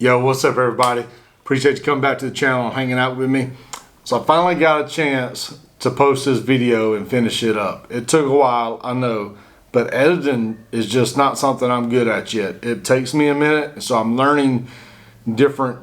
Yo, what's up everybody? Appreciate you coming back to the channel and hanging out with me. So I finally got a chance to post this video and finish it up. It took a while, I know, but editing is just not something I'm good at yet. It takes me a minute, so I'm learning different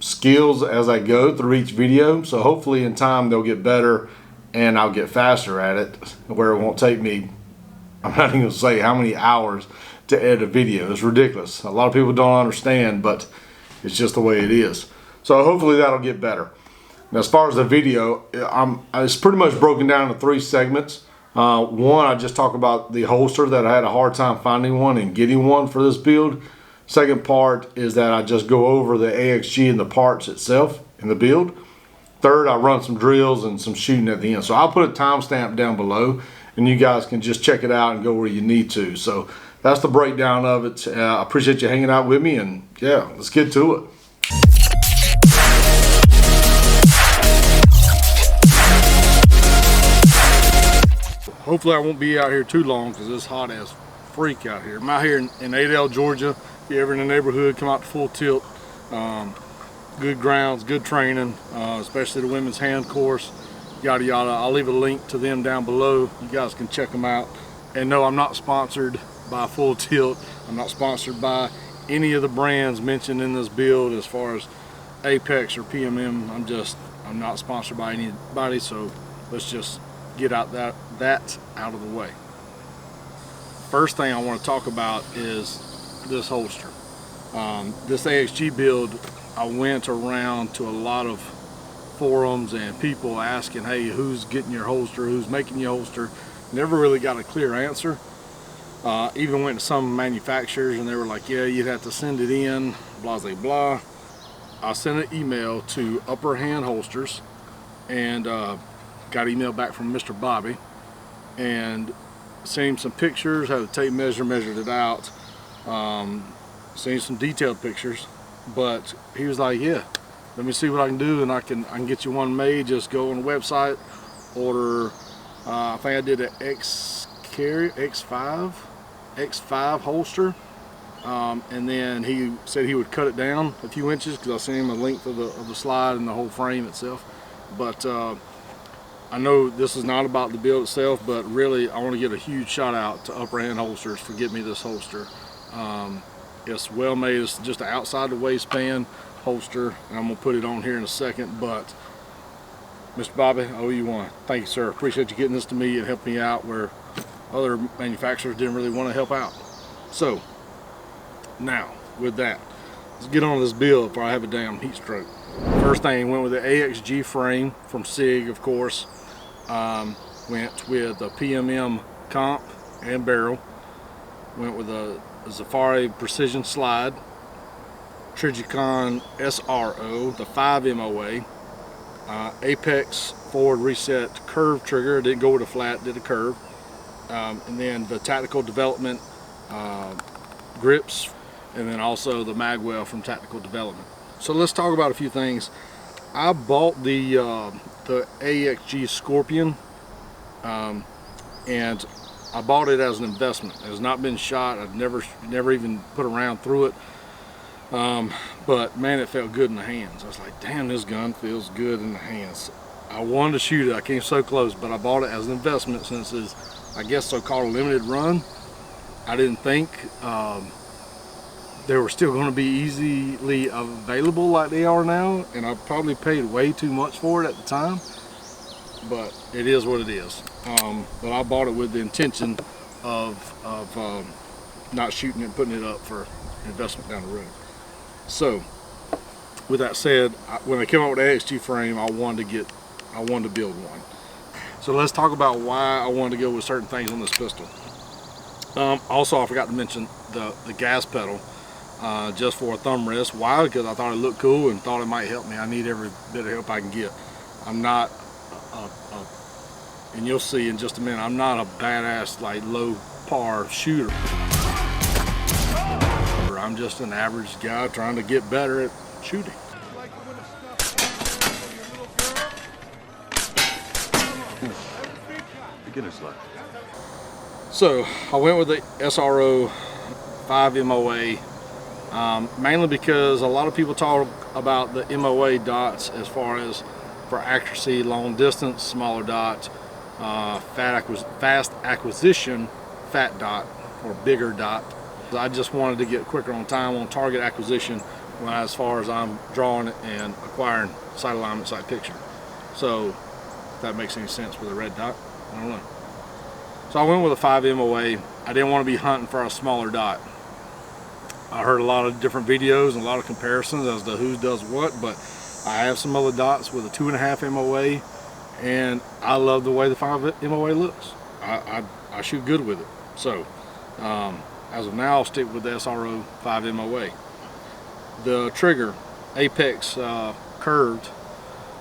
skills as I go through each video. So hopefully in time they'll get better and I'll get faster at it, where it won't take me, I'm not even gonna say how many hours to edit a video. It's ridiculous. A lot of people don't understand, but it's just the way it is. So hopefully that'll get better. Now, as far as the video, it's pretty much broken down into 3 segments. One, I just talk about the holster, that I had a hard time finding one and getting one for this build. Second part is that I just go over the AXG and the parts itself in the build. Third, I run some drills and some shooting at the end. So I'll put a timestamp down below and you guys can just check it out and go where you need to. So that's the breakdown of it. I appreciate you hanging out with me, and yeah, let's get to it. Hopefully I won't be out here too long because it's hot as freak out here. I'm out here in Adel, Georgia. If you're ever in the neighborhood, come out to Full Tilt. Good grounds, good training, especially the women's hand course, yada yada. I'll leave a link to them down below. You guys can check them out. And no, I'm not sponsored by Full Tilt. I'm not sponsored by any of the brands mentioned in this build as far as Apex or PMM. I'm not sponsored by anybody, so let's just get out that out of the way. First thing I want to talk about is this holster. This AXG build, I went around to a lot of forums and people asking, hey, who's getting your holster, who's making your holster? Never really got a clear answer. Even went to some manufacturers and they were like, yeah, you'd have to send it in, blah, blah, blah. I sent an email to Upper Hand Holsters and got email back from Mr. Bobby and sent him some pictures, had a tape measure, measured it out, sent him some detailed pictures, but he was like, yeah, let me see what I can do and I can get you one made. Just go on the website, order, I think I did an X5 holster, and then he said he would cut it down a few inches because I sent him a length of the slide and the whole frame itself. But I know this is not about the build itself, but really I want to give a huge shout out to Upper Hand Holsters for getting me this holster. It's well made. It's just an outside the waistband holster, and I'm gonna put it on here in a second. But Mr. Bobby, I owe you one. Thank you, sir. Appreciate you getting this to me and helping me out where other manufacturers didn't really want to help out. So now with that, let's get on this build before I have a damn heat stroke. First thing, went with the Axg Frame from SIG, of course. Went with a PMM comp and barrel. Went with a Safari Precision Slide, Trigicon SRO, the 5 MOA, Apex forward reset curve trigger. Didn't go with a flat, did a curve. And then the Tactical Development grips, and then also the magwell from Tactical Development. So let's talk about a few things. I bought the AXG Scorpion, and I bought it as an investment. It has not been shot. I've never even put a round through it. But man, it felt good in the hands. I was like, damn, this gun feels good in the hands. I wanted to shoot it. I came so close, but I bought it as an investment since it's, I guess, so-called limited run. I didn't think they were still going to be easily available like they are now, and I probably paid way too much for it at the time, but it is what it is. But I bought it with the intention of not shooting it and putting it up for investment down the road. So with that said, when I came up with the Axg Frame, I wanted to build one. So let's talk about why I wanted to go with certain things on this pistol. Also, I forgot to mention the gas pedal, just for a thumb rest. Why? Because I thought it looked cool and thought it might help me. I need every bit of help I can get. I'm not, and you'll see in just a minute, I'm not a badass, like, low par shooter. I'm just an average guy trying to get better at shooting. Beginner's luck. So I went with the SRO 5 MOA mainly because a lot of people talk about the MOA dots as far as for accuracy, long distance, smaller dots, fast acquisition, fat dot, or bigger dot. I just wanted to get quicker on time on target acquisition as far as I'm drawing and acquiring sight alignment, sight picture. So if that makes any sense with a red dot, I don't know. So I went with a 5 MOA. I didn't want to be hunting for a smaller dot. I heard a lot of different videos and a lot of comparisons as to who does what, but I have some other dots with a 2.5 MOA, and I love the way the 5 MOA looks. I shoot good with it. So as of now, I'll stick with the SRO 5 MOA. The trigger, apex curved.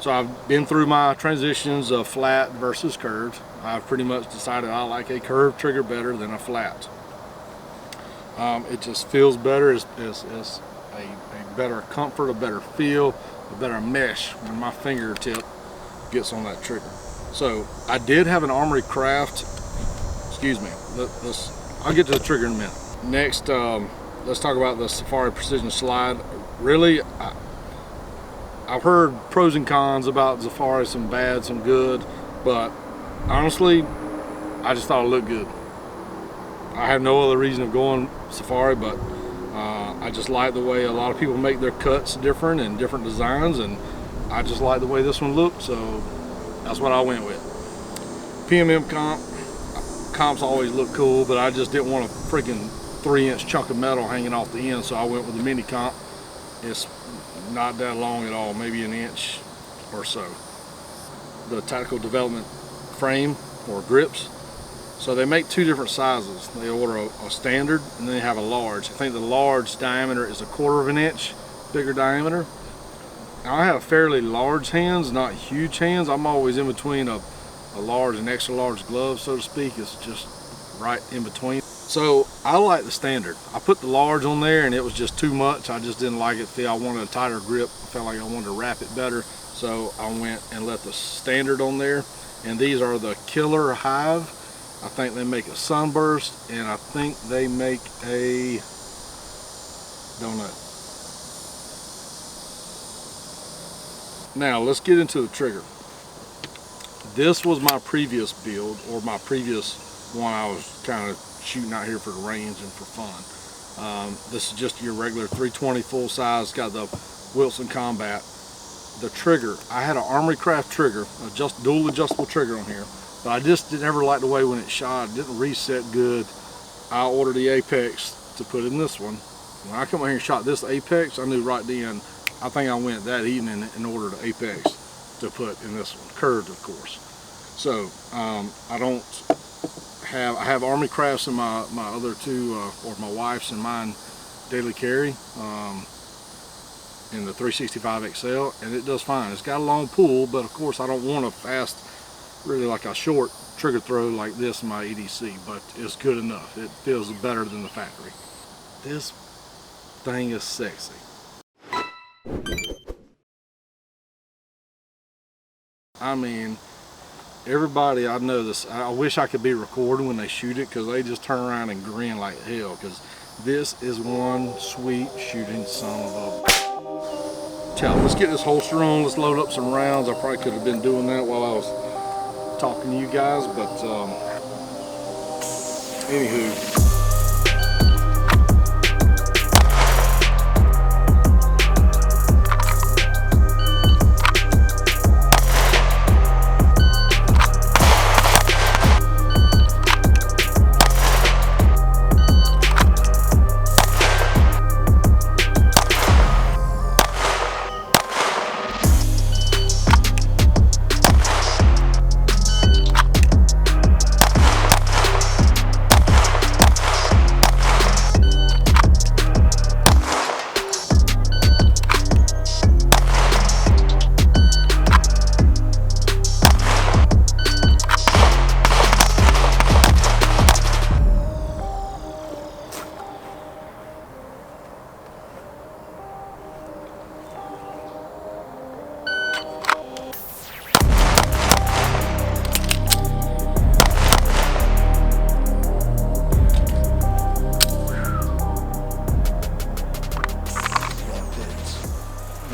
So I've been through my transitions of flat versus curved. I've pretty much decided I like a curved trigger better than a flat. It just feels better, it's a better comfort, a better feel, a better mesh when my fingertip gets on that trigger. So I did have an Armory Craft, excuse me, I'll get to the trigger in a minute. Next, let's talk about the Safari Precision Slide. Really, I've heard pros and cons about Safari, some bad, some good, but honestly, I just thought it looked good. I have no other reason of going Safari, but I just like the way a lot of people make their cuts different and different designs, and I just like the way this one looked, so that's what I went with. PMM comps always look cool, but I just didn't want a freaking 3-inch chunk of metal hanging off the end, so I went with the mini comp. It's not that long at all, maybe an inch or so. The tactical development frame or grips. So they make 2 different sizes. They order a standard and then they have a large. I think the large diameter is 1/4 inch bigger diameter. Now I have fairly large hands, not huge hands. I'm always in between a large and extra large glove, so to speak. It's just right in between. So I like the standard. I put the large on there and it was just too much. I just didn't like it. I wanted a tighter grip. I felt like I wanted to wrap it better. So I went and let the standard on there. And these are the Killer Hive. I think they make a Sunburst, and I think they make a Donut. Now let's get into the trigger. This was my previous build, or my previous one I was kind of shooting out here for the range and for fun. This is just your regular 320 full size, got the Wilson Combat. The trigger, I had an Armory Craft trigger, a dual adjustable trigger on here. But I just didn't like the way when it shot, it didn't reset good. I ordered the Apex to put in this one. When I come out here and shot this Apex, I knew right then, I think I went that evening and ordered an Apex to put in this one, curved of course. So I have Army Crafts in my other 2, or my wife's and mine daily carry in the 365 XL, and it does fine. It's got a long pull, but of course I don't want a fast, really like a short trigger throw like this in my EDC, but it's good enough. It feels better than the factory. This thing is sexy. I mean, everybody I know this, I wish I could be recording when they shoot it, because they just turn around and grin like hell, because this is one sweet shooting son of a... Let's get this holster on, let's load up some rounds. I probably could have been doing that while I was talking to you guys, but anywho.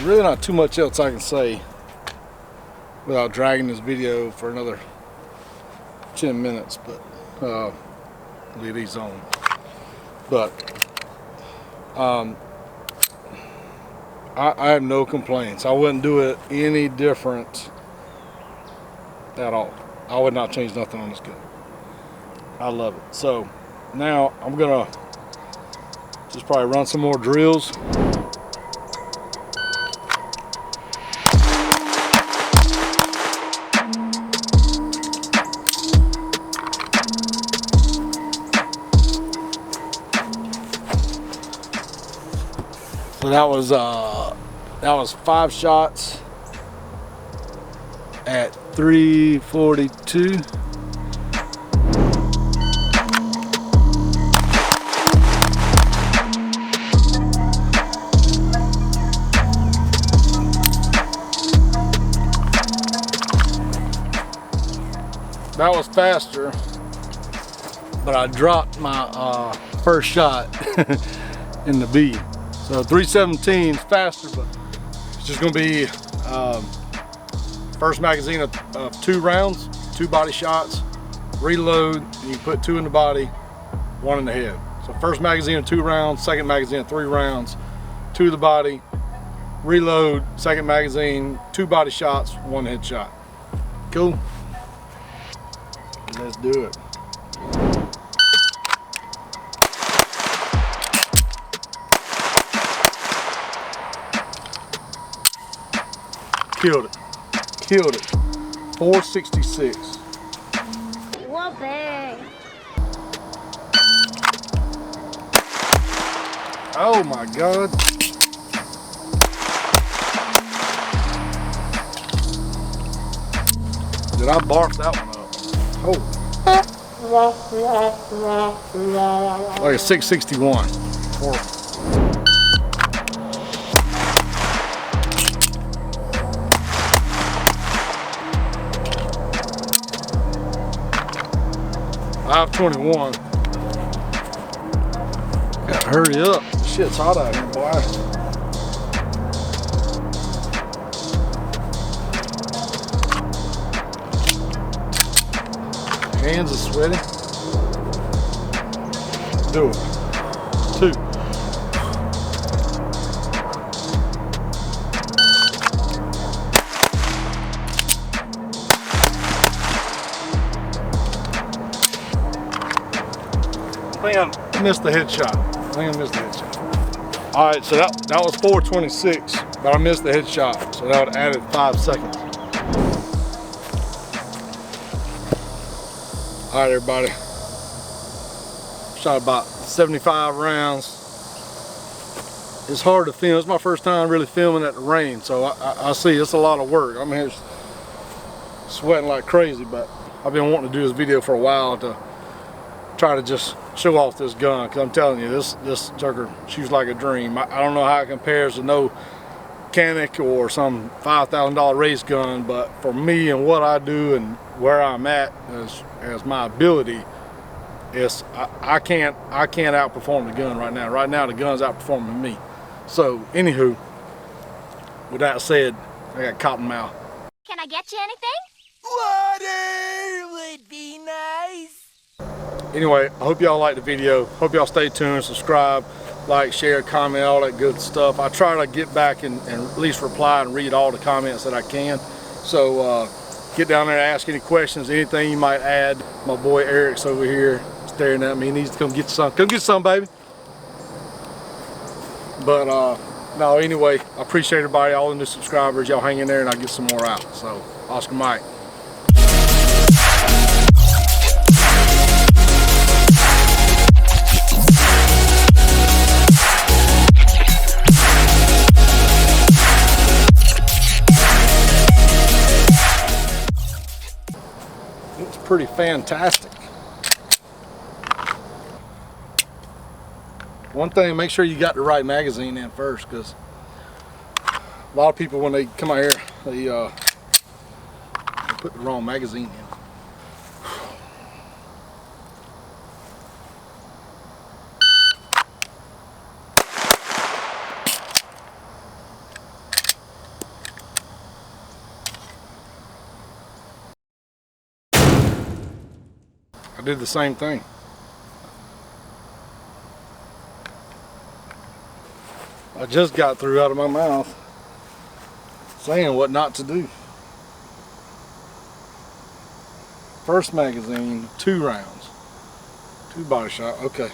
really not too much else I can say without dragging this video for another 10 minutes, but leave these on. But I have no complaints. I wouldn't do it any different at all. I would not change nothing on this gun. I love it. So now I'm gonna just probably run some more drills. So that was 5 shots at 342. That was faster, but I dropped my first shot in the B. So 317 is faster, but it's just gonna be first magazine of 2 rounds, 2 body shots, reload, and you put 2 in the body, 1 in the head. So first magazine of 2 rounds, second magazine of 3 rounds, 2 to the body, reload, second magazine, 2 body shots, 1 headshot. Cool? Let's do it. Killed it. Killed it. 466. Whoopee. Oh my God. Did I barf that one up? Oh. Like a 661. Horrible. $521. Gotta hurry up. Shit's hot out here, boy. Hands are sweaty. Do it. 2. I think I missed the headshot. All right, so that was 426, but I missed the headshot, so that would added 5 seconds. All right, everybody. Shot about 75 rounds. It's hard to film. It's my first time really filming at the range, so I see it's a lot of work. I'm here sweating like crazy, but I've been wanting to do this video for a while to try to just show off this gun, because I'm telling you, this sucker shoots like a dream. I don't know how it compares to no mechanic or some $5,000 race gun, but for me and what I do and where I'm at as my ability, I can't outperform the gun right now. Right now the gun's outperforming me. So anywho, with that said, I got cotton mouth. Can I get you anything? Water would be nice. Anyway, I hope y'all like the video. Hope y'all stay tuned, subscribe, like, share, comment, all that good stuff. I try to get back and at least reply and read all the comments that I can. So get down there and ask any questions, anything you might add. My boy Eric's over here staring at me. He needs to come get some. Come get some, baby. But no, anyway, I appreciate everybody, all the new subscribers. Y'all hang in there and I'll get some more out. So, Oscar Mike. It's pretty fantastic. One thing, make sure you got the right magazine in first, because a lot of people when they come out here, they put the wrong magazine in. did the same thing. I just got through out of my mouth saying what not to do. First magazine, 2 rounds, 2 body shot. Okay.